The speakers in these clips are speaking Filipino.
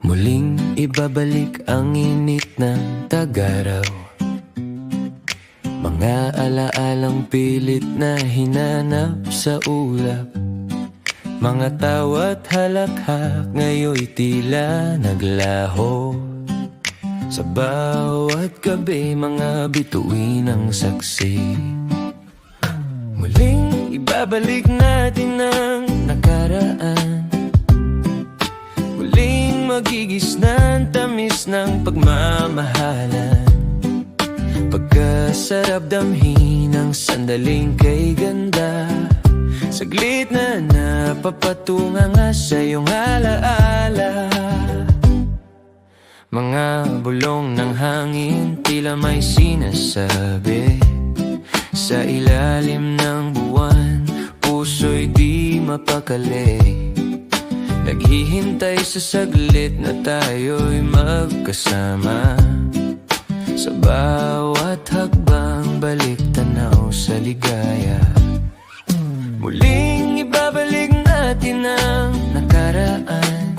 Muling ibabalik ang init ng tag-araw, mga alaalang pilit na hinanap sa ulap, mga tawa't halakhak ngayon'y tila naglaho. Sa bawat gabi, mga bituin ang saksi. Muling ibabalik natin ang nakaraan, muling magigisnan tamis ng pagmamahalan, pagkasarap damhin ang sandaling kay ganda. Saglit na napapatunga nga sa iyong alaala, mga bulong ng hangin tila may sinasabi. Sa ilalim ng buwan, puso'y di mapakali, naghihintay sa saglit na tayo'y magkasama. Sa bawat hakbang, balik tanaw sa ligaya. Muling ibabalik natin ang nakaraan,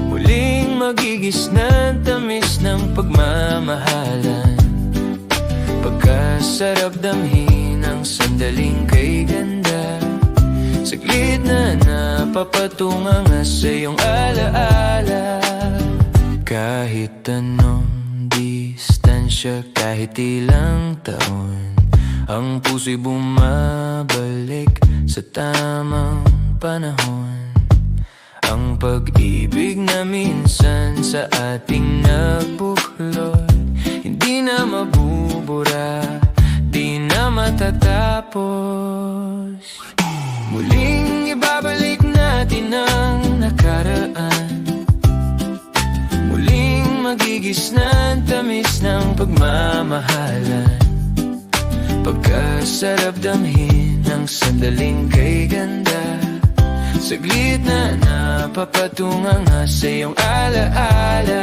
muling magigisnan tamis ng pagmamahalan, pagkasarap damhin ang sandaling kay ganda. Saglit na napapatunga nga sa iyong alaala, kahit anong distansya, kahit ilang taon, ang puso'y bumabalik sa tamang panahon. Ang pag-ibig na minsan sa ating nagbuklod, hindi na mabubura, di na matatapos. Muling ibabalik natin ang nakaraan, muling magigisnan tamis ng pagmamahalan, pagkasarap damhin ang sandaling kay ganda. Saglit na napapatunga nga sa iyong alaala,